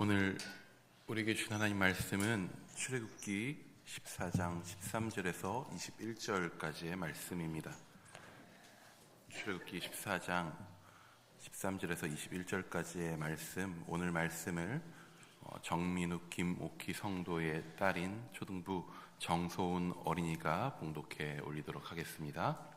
오늘 우리에게 주신 하나님 말씀은 출애굽기 14장 13절에서 21절까지의 말씀입니다. 출애굽기 14장 13절에서 21절까지의 말씀, 오늘 말씀을 정민욱 김옥희 성도의 딸인 초등부 정소은 어린이가 봉독해 올리도록 하겠습니다.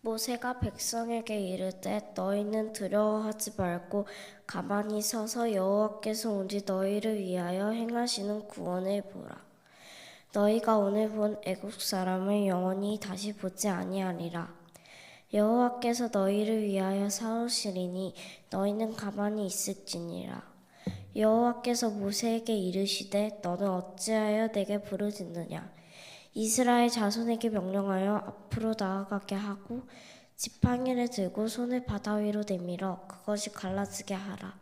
모세가 백성에게 이르되 너희는 두려워하지 말고 가만히 서서 여호와께서 오직 너희를 위하여 행하시는 구원을 보라. 너희가 오늘 본 애국 사람을 영원히 다시 보지 아니하리라. 여호와께서 너희를 위하여 싸우시리니 너희는 가만히 있을지니라. 여호와께서 모세에게 이르시되 너는 어찌하여 내게 부르짖느냐. 이스라엘 자손에게 명령하여 앞으로 나아가게 하고 지팡이를 들고 손을 바다 위로 내밀어 그것이 갈라지게 하라.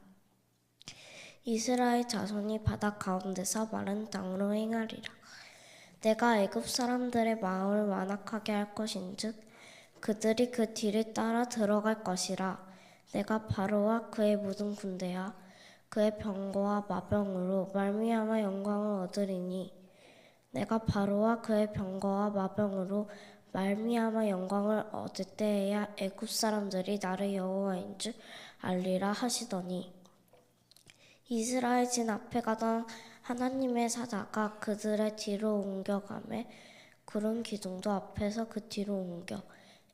이스라엘 자손이 바다 가운데서 마른 땅으로 행하리라. 내가 애굽 사람들의 마음을 완악하게 할 것인즉 그들이 그 뒤를 따라 들어갈 것이라. 내가 바로와 그의 모든 군대와 그의 병거와 마병으로 말미암아 영광을 얻으리니 내가 바로와 그의 병거와 마병으로 말미암아 영광을 얻을 때에야 애굽 사람들이 나를 여호와인 줄 알리라 하시더니 이스라엘 진 앞에 가던 하나님의 사자가 그들의 뒤로 옮겨가매 구름 기둥도 앞에서 그 뒤로 옮겨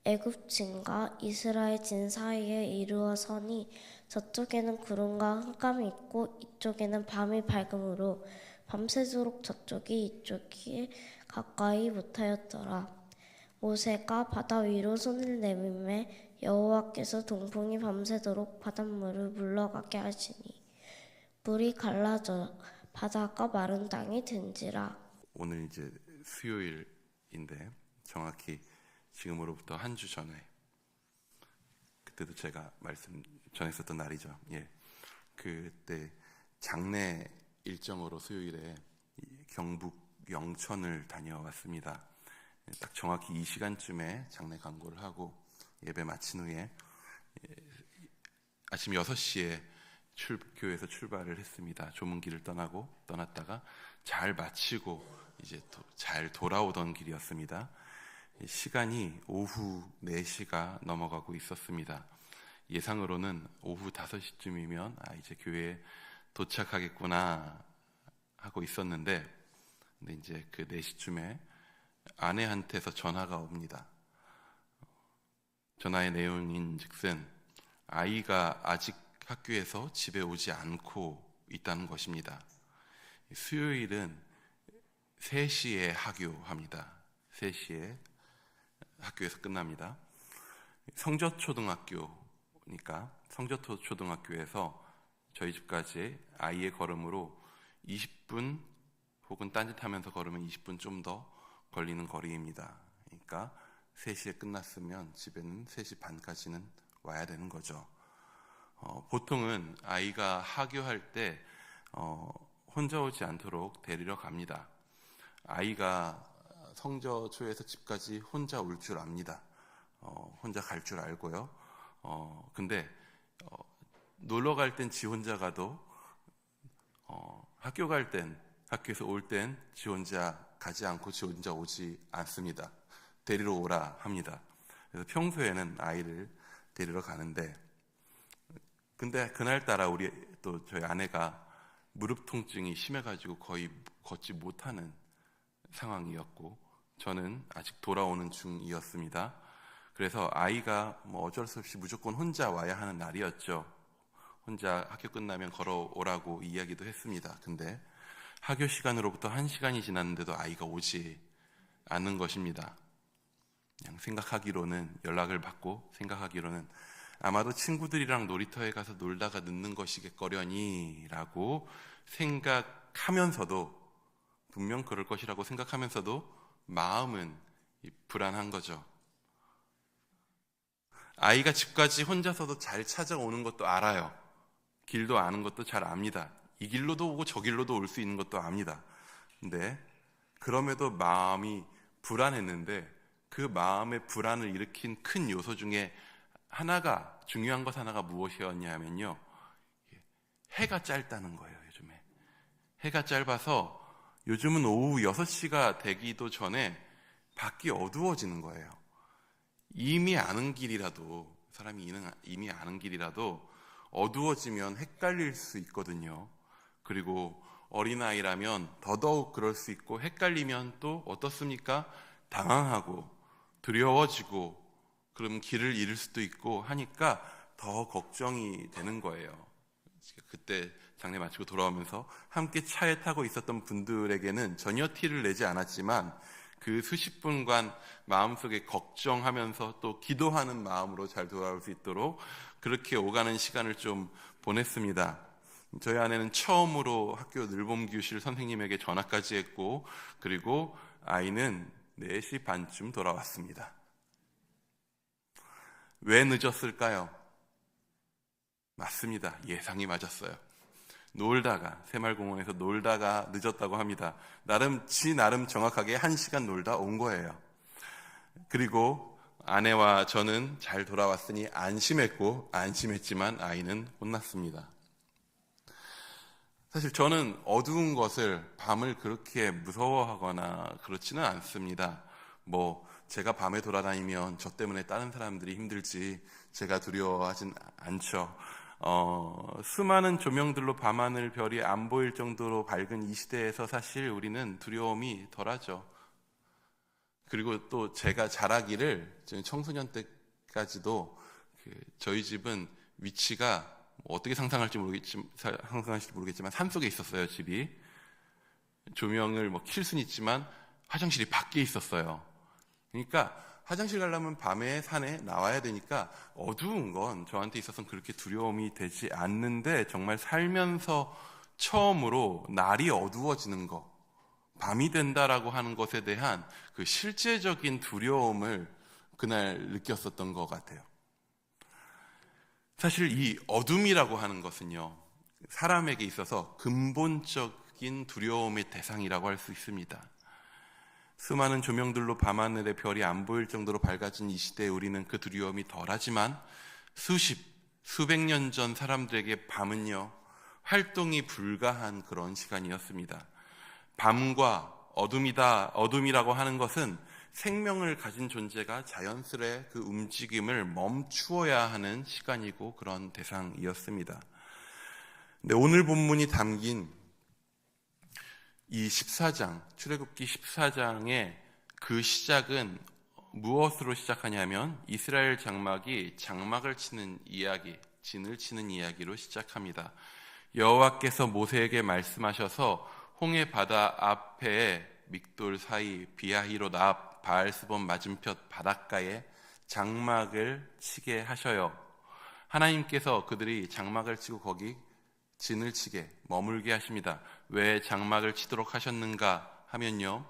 애굽 진과 이스라엘 진 사이에 이르러 서니 저쪽에는 구름과 흑암이 있고 이쪽에는 밤이 밝음으로 밤새도록 저쪽이 이쪽이 가까이 못하였더라. 모세가 바다 위로 손을 내밀매 여호와께서 동풍이 밤새도록 바닷물을 물러가게 하시니 물이 갈라져 바다가 마른 땅이 된지라. 오늘 이제 수요일인데 정확히 지금으로부터 한 주 전에, 그때도 제가 말씀 전했었던 날이죠. 그때 장례 일정으로 수요일에 경북 영천을 다녀왔습니다. 딱 정확히 이 시간쯤에 장례 강구를 하고 예배 마친 후에 아침 6시에 교회에서 출발을 했습니다. 조문길을 떠났다가 잘 마치고 이제 잘 돌아오던 길이었습니다. 시간이 오후 4시가 넘어가고 있었습니다. 예상으로는 오후 5시쯤이면 이제 교회에 도착하겠구나 하고 있었는데, 근데 이제 그 4시쯤에 아내한테서 전화가 옵니다. 전화의 내용인즉슨 아이가 아직 학교에서 집에 오지 않고 있다는 것입니다. 수요일은 3시에 하교합니다. 3시에 학교에서 끝납니다. 성저초등학교니까 성저초등학교에서 저희 집까지 아이의 걸음으로 20분 혹은 딴짓하면서 걸으면 20분 좀 더 걸리는 거리입니다. 그러니까 3시에 끝났으면 집에는 3시 반까지는 와야 되는 거죠. 보통은 아이가 하교할 때 혼자 오지 않도록 데리러 갑니다. 아이가 성저초에서 집까지 혼자 올 줄 압니다. 혼자 갈 줄 알고요. 근데 놀러 갈 땐 지 혼자 가도 학교 갈 땐, 학교에서 올 땐 지 혼자 가지 않고 지 혼자 오지 않습니다. 데리러 오라 합니다. 그래서 평소에는 아이를 데리러 가는데, 근데 그날따라 저희 아내가 무릎 통증이 심해가지고 거의 걷지 못하는 상황이었고 저는 아직 돌아오는 중이었습니다. 그래서 아이가 어쩔 수 없이 무조건 혼자 와야 하는 날이었죠. 혼자 학교 끝나면 걸어오라고 이야기도 했습니다. 근데 학교 시간으로부터 1시간이 지났는데도 아이가 오지 않는 것입니다. 그냥 연락을 받고 생각하기로는 아마도 친구들이랑 놀이터에 가서 놀다가 늦는 것이겠거려니 라고 생각하면서도, 분명 그럴 것이라고 생각하면서도 마음은 불안한 거죠. 아이가 집까지 혼자서도 잘 찾아오는 것도 알아요. 길도 아는 것도 잘 압니다. 이 길로도 오고 저 길로도 올 수 있는 것도 압니다. 근데 그럼에도 마음이 불안했는데 그 마음의 불안을 일으킨 큰 요소 중에 중요한 것 하나가 무엇이었냐면요, 해가 짧다는 거예요. 요즘에 해가 짧아서 요즘은 오후 6시가 되기도 전에 밖이 어두워지는 거예요. 이미 아는 길이라도, 사람이 이미 아는 길이라도 어두워지면 헷갈릴 수 있거든요. 그리고 어린아이라면 더더욱 그럴 수 있고, 헷갈리면 또 어떻습니까? 당황하고 두려워지고, 그럼 길을 잃을 수도 있고 하니까 더 걱정이 되는 거예요. 그때 장례 마치고 돌아오면서 함께 차에 타고 있었던 분들에게는 전혀 티를 내지 않았지만, 그 수십 분간 마음속에 걱정하면서 또 기도하는 마음으로 잘 돌아올 수 있도록 그렇게 오가는 시간을 좀 보냈습니다. 저희 아내는 처음으로 학교 늘봄교실 선생님에게 전화까지 했고, 그리고 아이는 4시 반쯤 돌아왔습니다. 왜 늦었을까요? 맞습니다. 예상이 맞았어요. 새마을공원에서 놀다가 늦었다고 합니다. 나름 정확하게 1시간 놀다 온 거예요. 그리고 아내와 저는 잘 돌아왔으니 안심했지만 아이는 혼났습니다. 사실 저는 어두운 것을, 밤을 그렇게 무서워하거나 그렇지는 않습니다. 제가 밤에 돌아다니면 저 때문에 다른 사람들이 힘들지 제가 두려워하진 않죠. 수많은 조명들로 밤하늘 별이 안 보일 정도로 밝은 이 시대에서 사실 우리는 두려움이 덜하죠. 그리고 또 제가 자라기를, 청소년 때까지도 저희 집은 위치가 어떻게 상상할지 모르겠지만 산속에 있었어요. 집이. 조명을 킬 수는 있지만 화장실이 밖에 있었어요. 그러니까 화장실 가려면 밤에 산에 나와야 되니까 어두운 건 저한테 있어서는 그렇게 두려움이 되지 않는데, 정말 살면서 처음으로 날이 어두워지는 것, 밤이 된다라고 하는 것에 대한 그 실제적인 두려움을 그날 느꼈었던 것 같아요. 사실 이 어둠이라고 하는 것은요, 사람에게 있어서 근본적인 두려움의 대상이라고 할 수 있습니다. 수많은 조명들로 밤하늘의 별이 안 보일 정도로 밝아진 이 시대에 우리는 그 두려움이 덜하지만, 수백 년 전 사람들에게 밤은요, 활동이 불가한 그런 시간이었습니다. 밤과 어둠이라고 하는 것은 생명을 가진 존재가 자연스레 그 움직임을 멈추어야 하는 시간이고 그런 대상이었습니다. 근데 오늘 본문이 담긴 이 14장, 출애굽기 14장의 그 시작은 무엇으로 시작하냐면, 이스라엘 장막이 장막을 치는 이야기, 진을 치는 이야기로 시작합니다. 여호와께서 모세에게 말씀하셔서 홍해 바다 앞에 믹돌 사이 비하히롯 앞 바알스본 맞은편 바닷가에 장막을 치게 하셔요. 하나님께서 그들이 장막을 치고 거기 진을 치게 머물게 하십니다. 왜 장막을 치도록 하셨는가 하면요,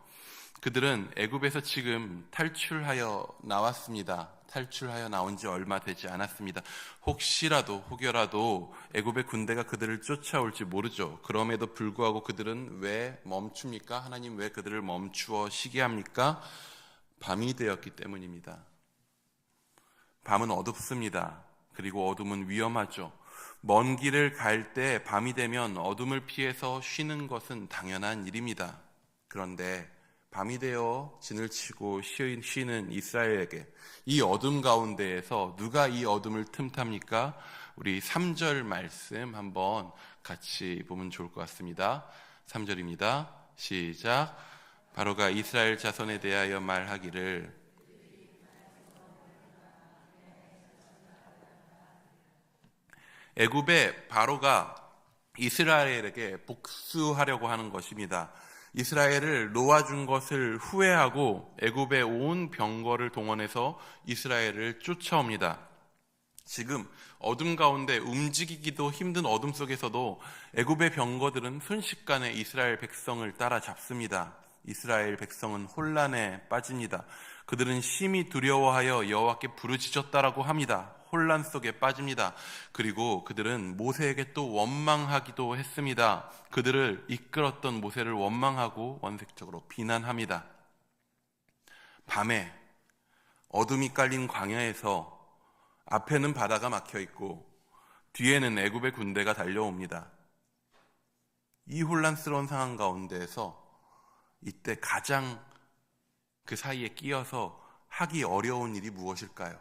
그들은 애굽에서 지금 탈출하여 나왔습니다. 탈출하여 나온 지 얼마 되지 않았습니다. 혹여라도 애굽의 군대가 그들을 쫓아올지 모르죠. 그럼에도 불구하고 그들은 왜 멈춥니까? 하나님 왜 그들을 멈추어 쉬게 합니까? 밤이 되었기 때문입니다. 밤은 어둡습니다. 그리고 어둠은 위험하죠. 먼 길을 갈 때 밤이 되면 어둠을 피해서 쉬는 것은 당연한 일입니다. 그런데 밤이 되어 진을 치고 쉬는 이스라엘에게 이 어둠 가운데에서 누가 이 어둠을 틈탑니까? 우리 3절 말씀 한번 같이 보면 좋을 것 같습니다. 3절입니다. 시작. 바로가 이스라엘 자손에 대하여 말하기를, 애굽의 바로가 이스라엘에게 복수하려고 하는 것입니다. 이스라엘을 놓아준 것을 후회하고 애굽의 온 병거를 동원해서 이스라엘을 쫓아옵니다. 지금 어둠 가운데 움직이기도 힘든 어둠 속에서도 애굽의 병거들은 순식간에 이스라엘 백성을 따라잡습니다. 이스라엘 백성은 혼란에 빠집니다. 그들은 심히 두려워하여 여호와께 부르짖었다라고 합니다. 혼란 속에 빠집니다. 그리고 그들은 모세에게 또 원망하기도 했습니다. 그들을 이끌었던 모세를 원망하고 원색적으로 비난합니다. 밤에 어둠이 깔린 광야에서 앞에는 바다가 막혀 있고 뒤에는 애굽의 군대가 달려옵니다. 이 혼란스러운 상황 가운데에서 이때 가장 그 사이에 끼어서 하기 어려운 일이 무엇일까요?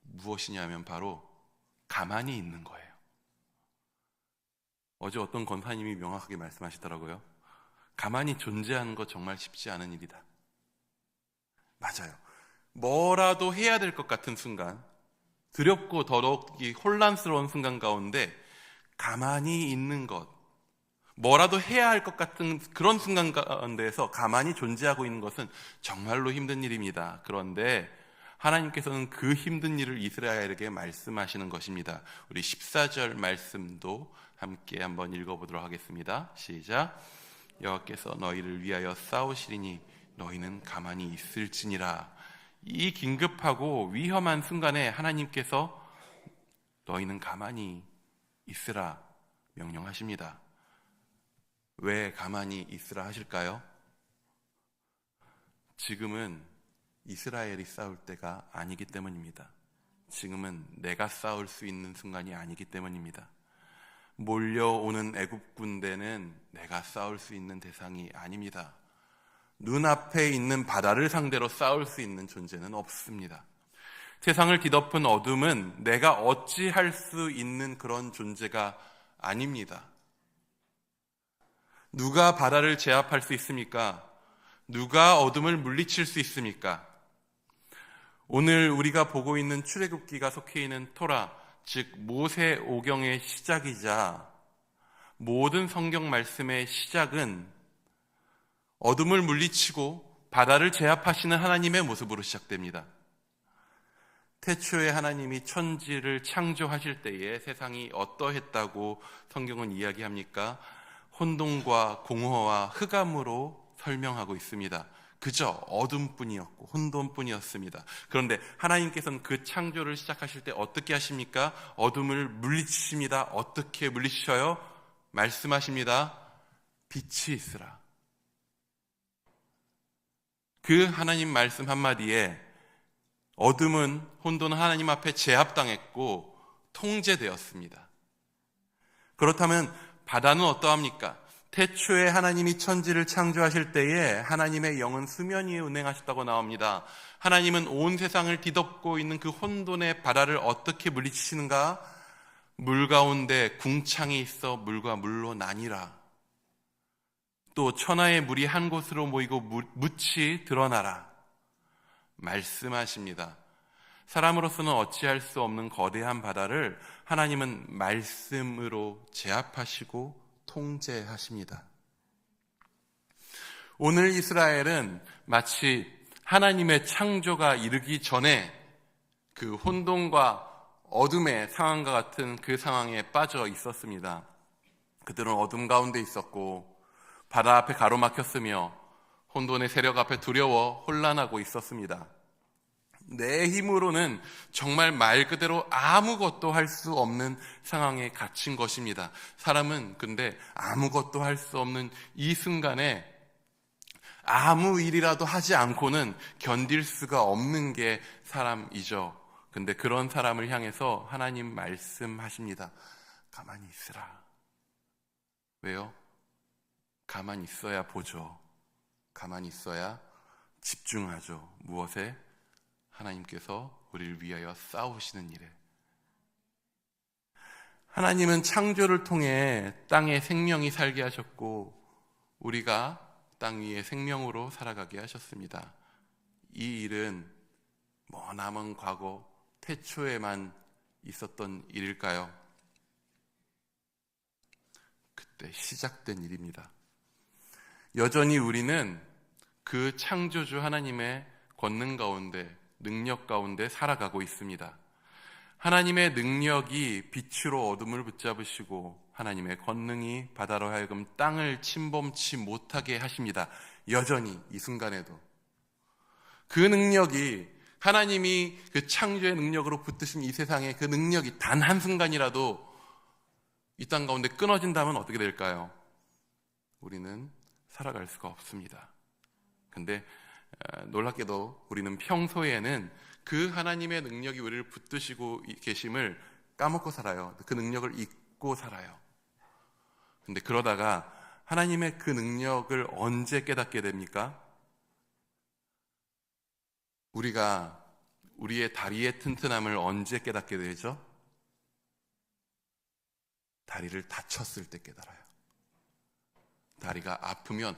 무엇이냐면 바로 가만히 있는 거예요. 어제 어떤 권사님이 명확하게 말씀하시더라고요. 가만히 존재하는 거 정말 쉽지 않은 일이다. 맞아요. 뭐라도 해야 될 것 같은 순간, 두렵고 더럽기 혼란스러운 순간 가운데 가만히 있는 것, 뭐라도 해야 할 것 같은 그런 순간 가운데에서 가만히 존재하고 있는 것은 정말로 힘든 일입니다. 그런데 하나님께서는 그 힘든 일을 이스라엘에게 말씀하시는 것입니다. 우리 14절 말씀도 함께 한번 읽어보도록 하겠습니다. 시작. 여호와께서 너희를 위하여 싸우시리니 너희는 가만히 있을지니라. 이 긴급하고 위험한 순간에 하나님께서 너희는 가만히 있으라 명령하십니다. 왜 가만히 있으라 하실까요? 지금은 이스라엘이 싸울 때가 아니기 때문입니다. 지금은 내가 싸울 수 있는 순간이 아니기 때문입니다. 몰려오는 애굽 군대는 내가 싸울 수 있는 대상이 아닙니다. 눈앞에 있는 바다를 상대로 싸울 수 있는 존재는 없습니다. 세상을 뒤덮은 어둠은 내가 어찌할 수 있는 그런 존재가 아닙니다. 누가 바다를 제압할 수 있습니까? 누가 어둠을 물리칠 수 있습니까? 오늘 우리가 보고 있는 출애굽기가 속해 있는 토라, 즉 모세오경의 시작이자 모든 성경 말씀의 시작은 어둠을 물리치고 바다를 제압하시는 하나님의 모습으로 시작됩니다. 태초에 하나님이 천지를 창조하실 때에 세상이 어떠했다고 성경은 이야기합니까? 혼돈과 공허와 흑암으로 설명하고 있습니다. 그저 어둠뿐이었고 혼돈뿐이었습니다. 그런데 하나님께서는 그 창조를 시작하실 때 어떻게 하십니까? 어둠을 물리치십니다. 어떻게 물리치셔요? 말씀하십니다. 빛이 있으라. 그 하나님 말씀 한마디에 어둠은 혼돈은 하나님 앞에 제압당했고 통제되었습니다. 그렇다면 바다는 어떠합니까? 태초에 하나님이 천지를 창조하실 때에 하나님의 영은 수면 위에 운행하셨다고 나옵니다. 하나님은 온 세상을 뒤덮고 있는 그 혼돈의 바다를 어떻게 물리치시는가? 물 가운데 궁창이 있어 물과 물로 나뉘라. 또 천하의 물이 한 곳으로 모이고 묻이 드러나라. 말씀하십니다. 사람으로서는 어찌할 수 없는 거대한 바다를 하나님은 말씀으로 제압하시고 통제하십니다. 오늘 이스라엘은 마치 하나님의 창조가 이르기 전에 그 혼돈과 어둠의 상황과 같은 그 상황에 빠져 있었습니다. 그들은 어둠 가운데 있었고 바다 앞에 가로막혔으며 혼돈의 세력 앞에 두려워 혼란하고 있었습니다. 내 힘으로는 정말 말 그대로 아무것도 할 수 없는 상황에 갇힌 것입니다. 사람은 근데 아무것도 할 수 없는 이 순간에 아무 일이라도 하지 않고는 견딜 수가 없는 게 사람이죠. 근데 그런 사람을 향해서 하나님 말씀하십니다. 가만히 있으라. 왜요? 가만히 있어야 보죠. 가만히 있어야 집중하죠. 무엇에? 하나님께서 우리를 위하여 싸우시는 일에. 하나님은 창조를 통해 땅에 생명이 살게 하셨고 우리가 땅 위에 생명으로 살아가게 하셨습니다. 이 일은 머나먼 과거 태초에만 있었던 일일까요? 그때 시작된 일입니다. 여전히 우리는 그 창조주 하나님의 권능 가운데, 능력 가운데 살아가고 있습니다. 하나님의 능력이 빛으로 어둠을 붙잡으시고 하나님의 권능이 바다로 하여금 땅을 침범치 못하게 하십니다. 여전히 이 순간에도 그 능력이, 하나님이 그 창조의 능력으로 붙드신 이 세상의 그 능력이 단 한순간이라도 이 땅 가운데 끊어진다면 어떻게 될까요? 우리는 살아갈 수가 없습니다. 근데 놀랍게도 우리는 평소에는 그 하나님의 능력이 우리를 붙드시고 계심을 까먹고 살아요. 그 능력을 잊고 살아요. 근데 그러다가 하나님의 그 능력을 언제 깨닫게 됩니까? 우리가 우리의 다리의 튼튼함을 언제 깨닫게 되죠? 다리를 다쳤을 때 깨달아요. 다리가 아프면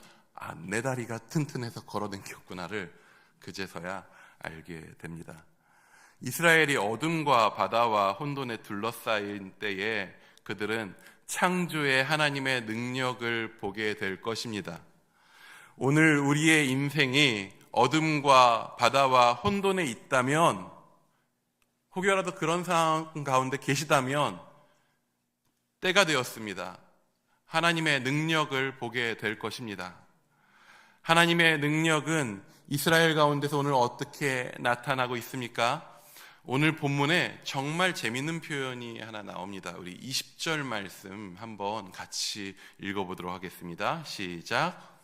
내 다리가 튼튼해서 걸어댕겼구나를 그제서야 알게 됩니다. 이스라엘이 어둠과 바다와 혼돈에 둘러싸인 때에 그들은 창조의 하나님의 능력을 보게 될 것입니다. 오늘 우리의 인생이 어둠과 바다와 혼돈에 있다면, 혹여라도 그런 상황 가운데 계시다면 때가 되었습니다. 하나님의 능력을 보게 될 것입니다. 하나님의 능력은 이스라엘 가운데서 오늘 어떻게 나타나고 있습니까? 오늘 본문에 정말 재밌는 표현이 하나 나옵니다. 우리 20절 말씀 한번 같이 읽어보도록 하겠습니다. 시작.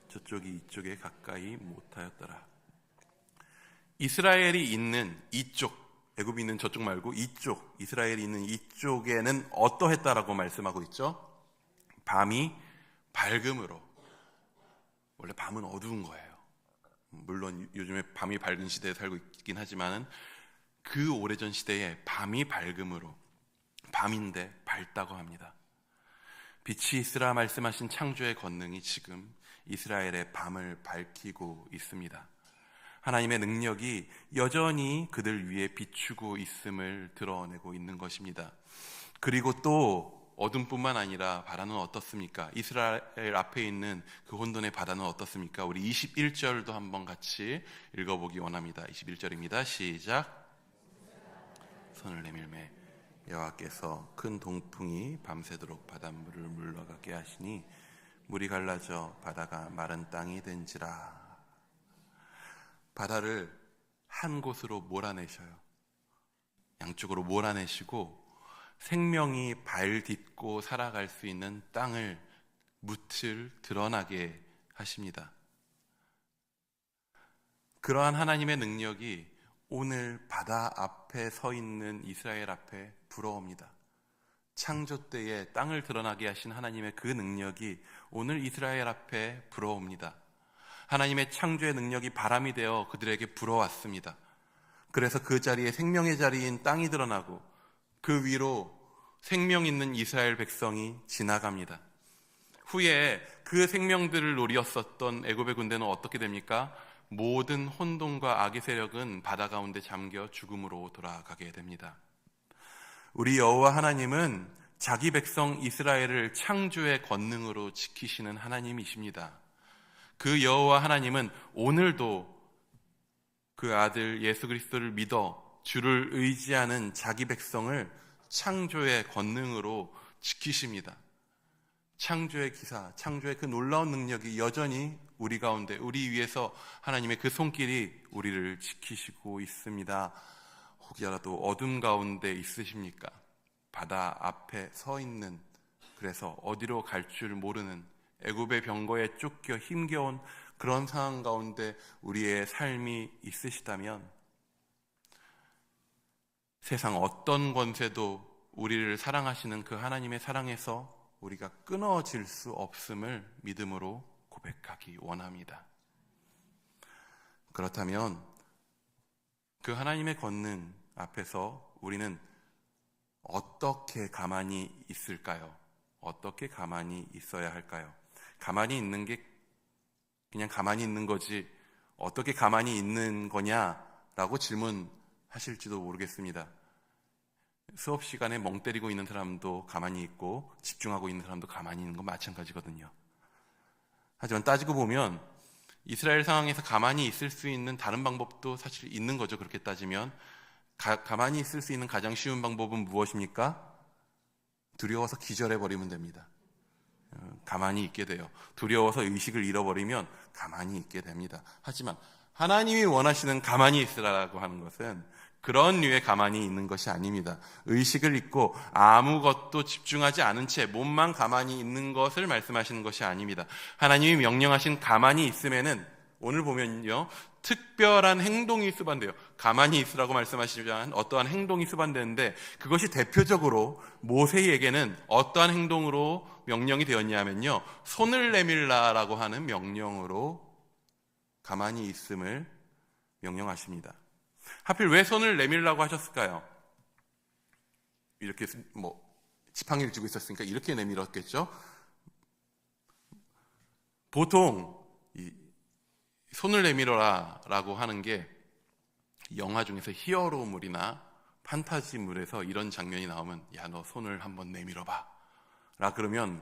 저쪽이 이쪽에 가까이 못하였더라. 이스라엘이 있는 이쪽, 애굽이 있는 저쪽 말고 이쪽, 이스라엘이 있는 이쪽에는 어떠했다라고 말씀하고 있죠? 밤이 밝음으로. 원래 밤은 어두운 거예요. 물론 요즘에 밤이 밝은 시대에 살고 있긴 하지만 그 오래전 시대에 밤이 밝음으로, 밤인데 밝다고 합니다. 빛이 있으라 말씀하신 창조의 권능이 지금 이스라엘의 밤을 밝히고 있습니다. 하나님의 능력이 여전히 그들 위에 비추고 있음을 드러내고 있는 것입니다. 그리고 또 어둠뿐만 아니라 바다는 어떻습니까? 이스라엘 앞에 있는 그 혼돈의 바다는 어떻습니까? 우리 21절도 한번 같이 읽어보기 원합니다. 21절입니다. 시작. 손을 내밀매 여호와께서 큰 동풍이 밤새도록 바닷물을 물러가게 하시니 물이 갈라져 바다가 마른 땅이 된지라. 바다를 한 곳으로 몰아내셔요. 양쪽으로 몰아내시고 생명이 발 딛고 살아갈 수 있는 땅을, 묻을 드러나게 하십니다. 그러한 하나님의 능력이 오늘 바다 앞에 서 있는 이스라엘 앞에 불어옵니다. 창조 때에 땅을 드러나게 하신 하나님의 그 능력이 오늘 이스라엘 앞에 불어옵니다. 하나님의 창조의 능력이 바람이 되어 그들에게 불어왔습니다. 그래서 그 자리에 생명의 자리인 땅이 드러나고 그 위로 생명 있는 이스라엘 백성이 지나갑니다. 후에 그 생명들을 노렸었던 애굽의 군대는 어떻게 됩니까? 모든 혼돈과 악의 세력은 바다 가운데 잠겨 죽음으로 돌아가게 됩니다. 우리 여호와 하나님은 자기 백성 이스라엘을 창조의 권능으로 지키시는 하나님이십니다. 그 여호와 하나님은 오늘도 그 아들 예수 그리스도를 믿어 주를 의지하는 자기 백성을 창조의 권능으로 지키십니다. 창조의 기사, 창조의 그 놀라운 능력이 여전히 우리 가운데, 우리 위에서 하나님의 그 손길이 우리를 지키시고 있습니다. 혹여라도 어둠 가운데 있으십니까? 바다 앞에 서 있는, 그래서 어디로 갈 줄 모르는, 애굽의 병거에 쫓겨 힘겨운 그런 상황 가운데 우리의 삶이 있으시다면 세상 어떤 권세도 우리를 사랑하시는 그 하나님의 사랑에서 우리가 끊어질 수 없음을 믿음으로 고백하기 원합니다. 그렇다면 그 하나님의 권능 앞에서 우리는 어떻게 가만히 있을까요? 어떻게 가만히 있어야 할까요? 가만히 있는 게 그냥 가만히 있는 거지 어떻게 가만히 있는 거냐라고 질문하실지도 모르겠습니다. 수업 시간에 멍 때리고 있는 사람도 가만히 있고 집중하고 있는 사람도 가만히 있는 건 마찬가지거든요. 하지만 따지고 보면 이스라엘 상황에서 가만히 있을 수 있는 다른 방법도 사실 있는 거죠. 그렇게 따지면 가만히 있을 수 있는 가장 쉬운 방법은 무엇입니까? 두려워서 기절해버리면 됩니다. 가만히 있게 돼요. 두려워서 의식을 잃어버리면 가만히 있게 됩니다. 하지만 하나님이 원하시는 가만히 있으라고 하는 것은 그런 류의 가만히 있는 것이 아닙니다. 의식을 잊고 아무것도 집중하지 않은 채 몸만 가만히 있는 것을 말씀하시는 것이 아닙니다. 하나님이 명령하신 가만히 있음에는 오늘 보면요, 특별한 행동이 수반돼요. 가만히 있으라고 말씀하시지만 어떠한 행동이 수반되는데, 그것이 대표적으로 모세에게는 어떠한 행동으로 명령이 되었냐면요, 손을 내밀라라고 하는 명령으로 가만히 있음을 명령하십니다. 하필 왜 손을 내밀라고 하셨을까요? 이렇게 지팡이를 쥐고 있었으니까 이렇게 내밀었겠죠. 보통 이 손을 내밀어라 라고 하는 게 영화 중에서 히어로물이나 판타지물에서 이런 장면이 나오면, 야, 너 손을 한번 내밀어봐 라 그러면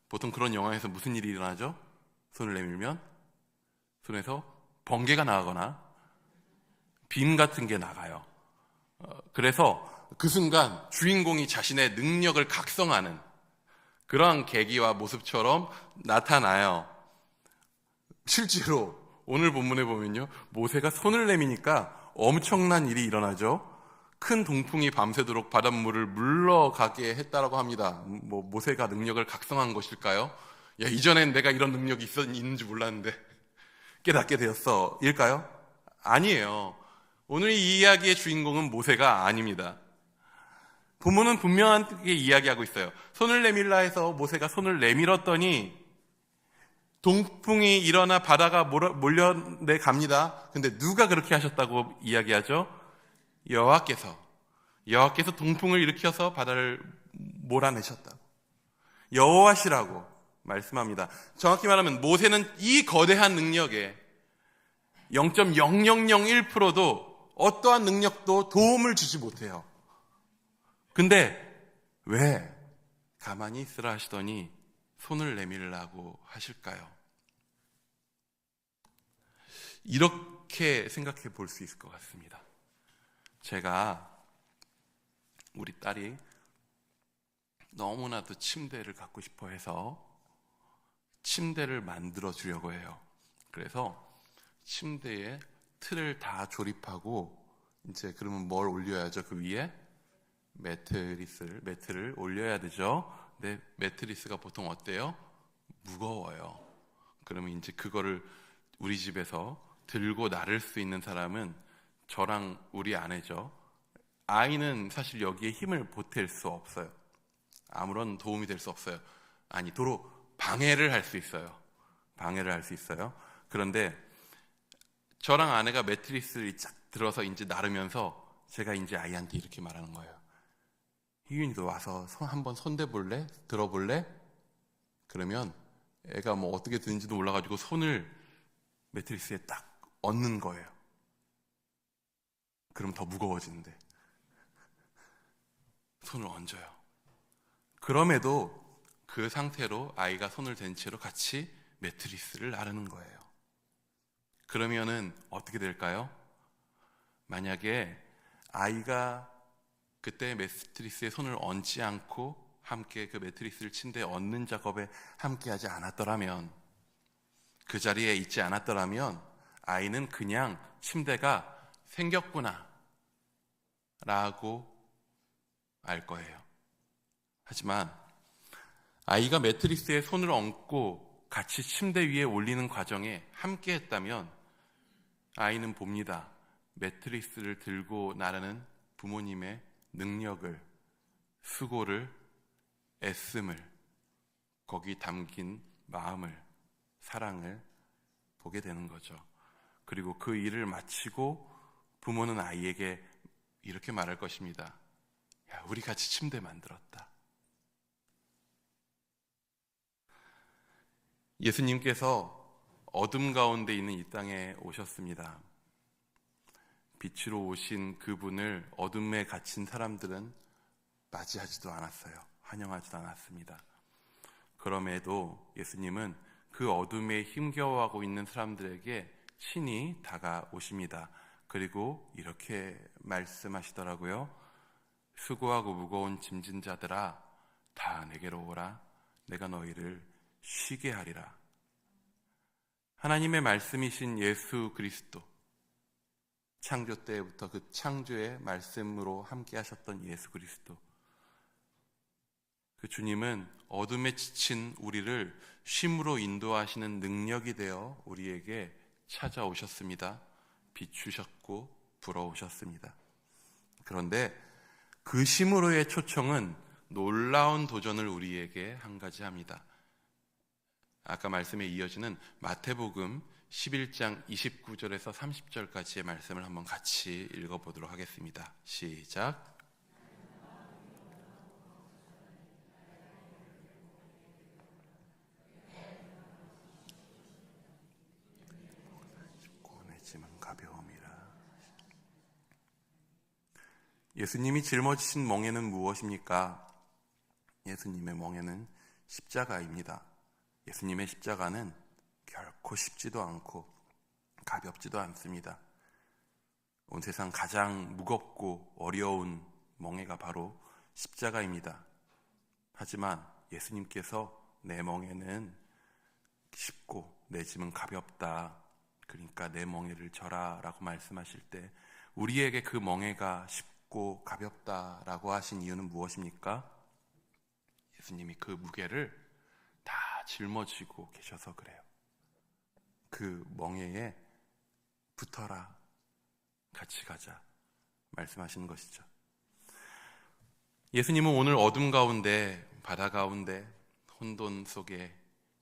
보통 그런 영화에서 무슨 일이 일어나죠? 손을 내밀면 손에서 번개가 나거나 빔 같은 게 나가요. 그래서 그 순간 주인공이 자신의 능력을 각성하는 그러한 계기와 모습처럼 나타나요. 실제로 오늘 본문에 보면요, 모세가 손을 내미니까 엄청난 일이 일어나죠. 큰 동풍이 밤새도록 바닷물을 물러가게 했다라고 합니다. 모세가 능력을 각성한 것일까요? 야, 이전엔 내가 이런 능력이 있는지 몰랐는데 깨닫게 되었어 일까요? 아니에요. 오늘 이 이야기의 주인공은 모세가 아닙니다. 본문은 분명하게 이야기하고 있어요. 손을 내밀라 해서 모세가 손을 내밀었더니 동풍이 일어나 바다가 몰려내 갑니다. 근데 누가 그렇게 하셨다고 이야기하죠? 여호와께서 동풍을 일으켜서 바다를 몰아내셨다고, 여호와시라고 말씀합니다. 정확히 말하면 모세는 이 거대한 능력에 0.0001%도 어떠한 능력도 도움을 주지 못해요. 근데 왜 가만히 있으라 하시더니 손을 내밀라고 하실까요? 이렇게 생각해 볼 수 있을 것 같습니다. 제가 우리 딸이 너무나도 침대를 갖고 싶어 해서 침대를 만들어 주려고 해요. 그래서 침대에 틀을 다 조립하고, 이제 그러면 뭘 올려야죠? 그 위에 매트를 올려야 되죠. 근데 매트리스가 보통 어때요? 무거워요. 그러면 이제 그거를 우리 집에서 들고 나를 수 있는 사람은 저랑 우리 아내죠. 아이는 사실 여기에 힘을 보탤 수 없어요. 아무런 도움이 될 수 없어요. 아니, 도로 방해를 할 수 있어요. 그런데 저랑 아내가 매트리스를 쫙 들어서 이제 나르면서 제가 이제 아이한테 이렇게 말하는 거예요. 희윤이도 와서 한번 손대볼래? 들어볼래? 그러면 애가 어떻게 드는지도 몰라가지고 손을 매트리스에 딱 얹는 거예요. 그럼 더 무거워지는데 손을 얹어요. 그럼에도 그 상태로 아이가 손을 댄 채로 같이 매트리스를 나르는 거예요. 그러면은 어떻게 될까요? 만약에 아이가 그때 매트리스에 손을 얹지 않고 함께 그 매트리스를 침대에 얹는 작업에 함께 하지 않았더라면, 그 자리에 있지 않았더라면 아이는 그냥 침대가 생겼구나 라고 알 거예요. 하지만 아이가 매트리스에 손을 얹고 같이 침대 위에 올리는 과정에 함께 했다면 아이는 봅니다. 매트리스를 들고 나르는 부모님의 능력을, 수고를, 애씀을, 거기 담긴 마음을, 사랑을 보게 되는 거죠. 그리고 그 일을 마치고 부모는 아이에게 이렇게 말할 것입니다. 야, 우리 같이 침대 만들었다. 예수님께서 어둠 가운데 있는 이 땅에 오셨습니다. 빛으로 오신 그분을 어둠에 갇힌 사람들은 맞이하지도 않았어요. 환영하지도 않았습니다. 그럼에도 예수님은 그 어둠에 힘겨워하고 있는 사람들에게 친히 다가오십니다. 그리고 이렇게 말씀하시더라고요. 수고하고 무거운 짐진 자들아, 다 내게로 오라. 내가 너희를 쉬게 하리라. 하나님의 말씀이신 예수 그리스도, 창조 때부터 그 창조의 말씀으로 함께 하셨던 예수 그리스도, 그 주님은 어둠에 지친 우리를 쉼으로 인도하시는 능력이 되어 우리에게 찾아오셨습니다. 비추셨고 불어오셨습니다. 그런데 그 쉼으로의 초청은 놀라운 도전을 우리에게 한 가지 합니다. 아까 말씀에 이어지는 마태복음 11장 29절에서 30절까지의 말씀을 한번 같이 읽어보도록 하겠습니다. 시작. 내 짐은 가벼움이라. 예수님이 짊어지신 멍에는 무엇입니까? 예수님의 멍에는 십자가입니다. 예수님의 십자가는 결코 쉽지도 않고 가볍지도 않습니다. 온 세상 가장 무겁고 어려운 멍에가 바로 십자가입니다. 하지만 예수님께서 내 멍에는 쉽고 내 짐은 가볍다, 그러니까 내 멍에를 져라 라고 말씀하실 때 우리에게 그 멍에가 쉽고 가볍다라고 하신 이유는 무엇입니까? 예수님이 그 무게를 다 짊어지고 계셔서 그래요. 그 멍에에 붙어라, 같이 가자 말씀하시는 것이죠. 예수님은 오늘 어둠 가운데, 바다 가운데, 혼돈 속에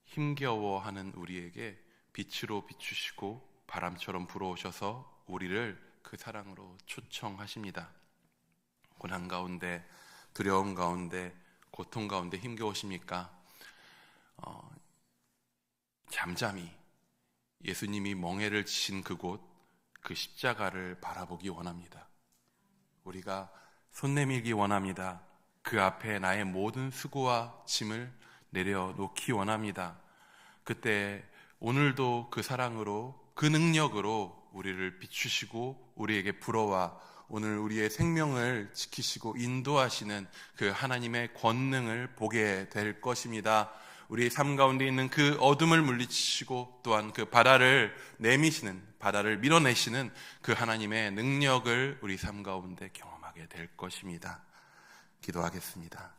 힘겨워하는 우리에게 빛으로 비추시고 바람처럼 불어오셔서 우리를 그 사랑으로 초청하십니다. 고난 가운데, 두려움 가운데, 고통 가운데 힘겨우십니까? 잠잠히 예수님이 멍에를 지신 그곳, 그 십자가를 바라보기 원합니다. 우리가 손 내밀기 원합니다. 그 앞에 나의 모든 수고와 짐을 내려놓기 원합니다. 그때 오늘도 그 사랑으로, 그 능력으로 우리를 비추시고 우리에게 불어와 오늘 우리의 생명을 지키시고 인도하시는 그 하나님의 권능을 보게 될 것입니다. 우리의 삶 가운데 있는 그 어둠을 물리치시고 또한 그 바다를 내미시는, 바다를 밀어내시는 그 하나님의 능력을 우리 삶 가운데 경험하게 될 것입니다. 기도하겠습니다.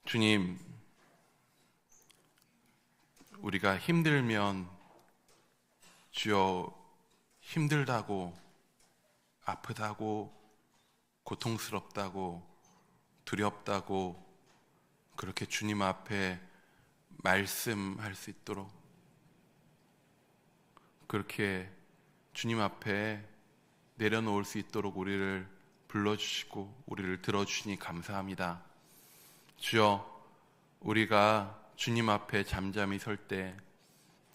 주님, 우리가 힘들면 주여 힘들다고, 아프다고, 고통스럽다고, 두렵다고 그렇게 주님 앞에 말씀할 수 있도록, 그렇게 주님 앞에 내려놓을 수 있도록 우리를 불러주시고 우리를 들어주시니 감사합니다. 주여, 우리가 주님 앞에 잠잠히 설 때,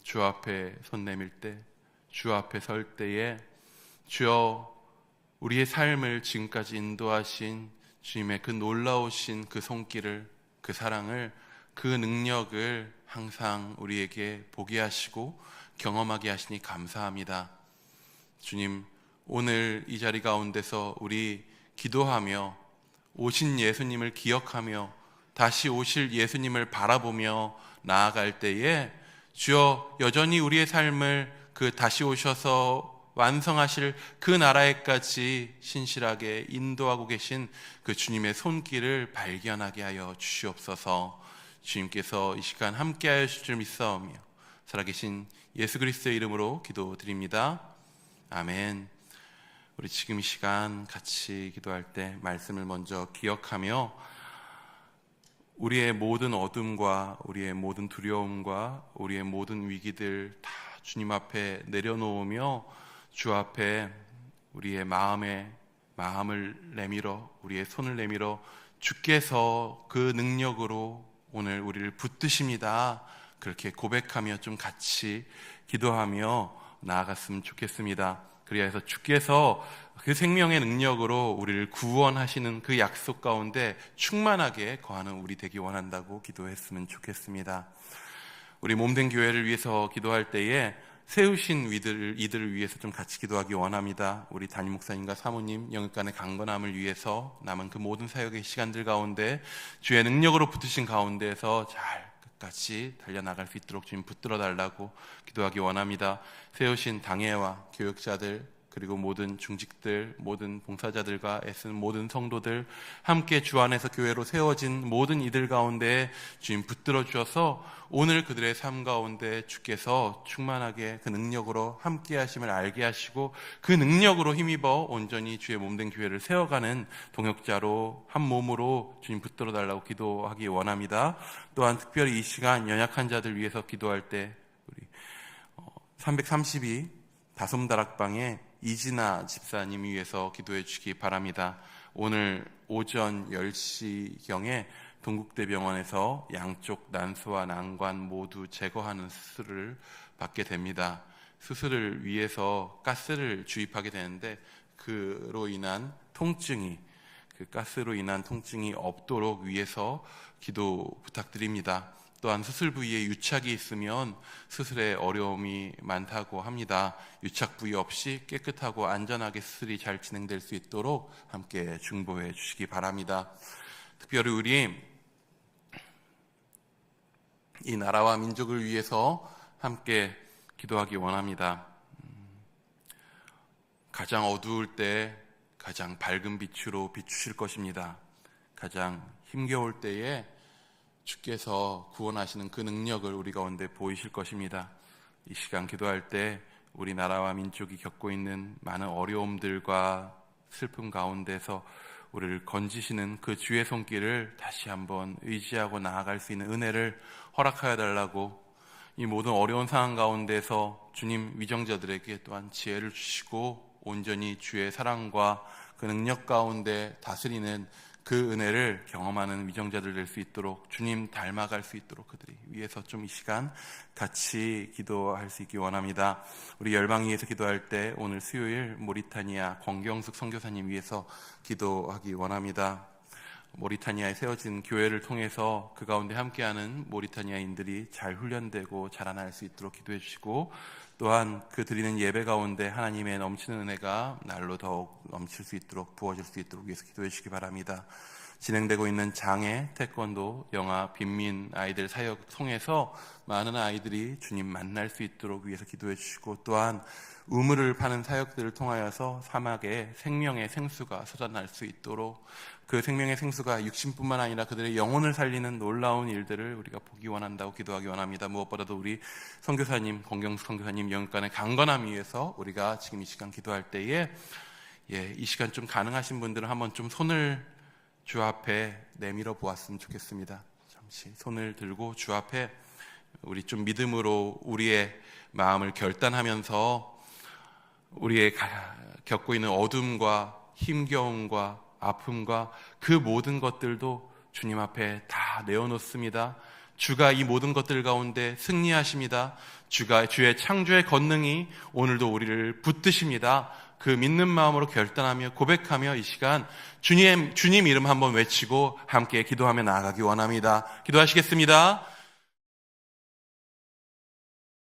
주 앞에 손 내밀 때, 주 앞에 설 때에 주여, 우리의 삶을 지금까지 인도하신 주님의 그 놀라우신 그 손길을, 그 사랑을, 그 능력을 항상 우리에게 보게 하시고 경험하게 하시니 감사합니다. 주님, 오늘 이 자리 가운데서 우리 기도하며 오신 예수님을 기억하며 다시 오실 예수님을 바라보며 나아갈 때에 주여, 여전히 우리의 삶을 그 다시 오셔서 완성하실 그 나라에까지 신실하게 인도하고 계신 그 주님의 손길을 발견하게 하여 주시옵소서. 주님께서 이 시간 함께 하여 주실 줄 믿사오며 살아계신 예수 그리스도의 이름으로 기도드립니다. 아멘. 우리 지금 이 시간 같이 기도할 때 말씀을 먼저 기억하며 우리의 모든 어둠과 우리의 모든 두려움과 우리의 모든 위기들 다 주님 앞에 내려놓으며 주 앞에 우리의 마음을 내밀어, 우리의 손을 내밀어 주께서 그 능력으로 오늘 우리를 붙드십니다. 그렇게 고백하며 좀 같이 기도하며 나아갔으면 좋겠습니다. 그리하여서 주께서 그 생명의 능력으로 우리를 구원하시는 그 약속 가운데 충만하게 거하는 우리 되기 원한다고 기도했으면 좋겠습니다. 우리 몸된 교회를 위해서 기도할 때에 세우신 이들을 위해서 좀 같이 기도하기 원합니다. 우리 담임 목사님과 사모님 영육간의 강건함을 위해서 남은 그 모든 사역의 시간들 가운데 주의 능력으로 붙으신 가운데에서 잘 같이 달려나갈 수 있도록 주님 붙들어 달라고 기도하기 원합니다. 세우신 당회와 교육자들, 그리고 모든 중직들, 모든 봉사자들과 애쓰는 모든 성도들, 함께 주 안에서 교회로 세워진 모든 이들 가운데 주님 붙들어 주셔서 오늘 그들의 삶 가운데 주께서 충만하게 그 능력으로 함께 하심을 알게 하시고 그 능력으로 힘입어 온전히 주의 몸된 교회를 세워가는 동역자로 한 몸으로 주님 붙들어 달라고 기도하기 원합니다. 또한 특별히 이 시간 연약한 자들 위해서 기도할 때 우리 332 다솜다락방에 이진아 집사님 위해서 기도해 주시기 바랍니다. 오늘 오전 10시경에 동국대병원에서 양쪽 난소와 난관 모두 제거하는 수술을 받게 됩니다. 수술을 위해서 가스를 주입하게 되는데 그로 인한 통증이, 그 가스로 인한 통증이 없도록 위해서 기도 부탁드립니다. 또한 수술 부위에 유착이 있으면 수술에 어려움이 많다고 합니다. 유착 부위 없이 깨끗하고 안전하게 수술이 잘 진행될 수 있도록 함께 중보해 주시기 바랍니다. 특별히 우리 이 나라와 민족을 위해서 함께 기도하기 원합니다. 가장 어두울 때 가장 밝은 빛으로 비추실 것입니다. 가장 힘겨울 때에 주께서 구원하시는 그 능력을 우리 가운데 보이실 것입니다. 이 시간 기도할 때 우리나라와 민족이 겪고 있는 많은 어려움들과 슬픔 가운데서 우리를 건지시는 그 주의 손길을 다시 한번 의지하고 나아갈 수 있는 은혜를 허락하여 달라고, 이 모든 어려운 상황 가운데서 주님 위정자들에게 또한 지혜를 주시고 온전히 주의 사랑과 그 능력 가운데 다스리는 그 은혜를 경험하는 위정자들 될 수 있도록, 주님 닮아갈 수 있도록 그들이 위해서 좀 이 시간 같이 기도할 수 있기 원합니다. 우리 열방 위해서 기도할 때 오늘 수요일 모리타니아 권경숙 선교사님 위해서 기도하기 원합니다. 모리타니아에 세워진 교회를 통해서 그 가운데 함께하는 모리타니아인들이 잘 훈련되고 자라날 수 있도록 기도해 주시고, 또한 그 드리는 예배 가운데 하나님의 넘치는 은혜가 날로 더욱 넘칠 수 있도록, 부어질 수 있도록 위해서 기도해 주시기 바랍니다. 진행되고 있는 장애, 태권도, 영아, 빈민 아이들 사역 통해서 많은 아이들이 주님 만날 수 있도록 위해서 기도해 주시고, 또한 우물을 파는 사역들을 통하여서 사막에 생명의 생수가 솟아날 수 있도록, 그 생명의 생수가 육신뿐만 아니라 그들의 영혼을 살리는 놀라운 일들을 우리가 보기 원한다고 기도하기 원합니다. 무엇보다도 우리 선교사님, 권경숙 선교사님 영육간의 강건함 위해서 우리가 지금 이 시간 기도할 때에 이 시간 좀 가능하신 분들은 한번 좀 손을 주 앞에 내밀어 보았으면 좋겠습니다. 잠시 손을 들고 주 앞에 우리 좀 믿음으로 우리의 마음을 결단하면서 우리의 겪고 있는 어둠과 힘겨움과 아픔과 그 모든 것들도 주님 앞에 다 내어놓습니다. 주가 이 모든 것들 가운데 승리하십니다. 주가 주의 창조의 권능이 오늘도 우리를 붙드십니다. 그 믿는 마음으로 결단하며 고백하며 이 시간 주님 이름 한번 외치고 함께 기도하며 나아가기 원합니다. 기도하시겠습니다.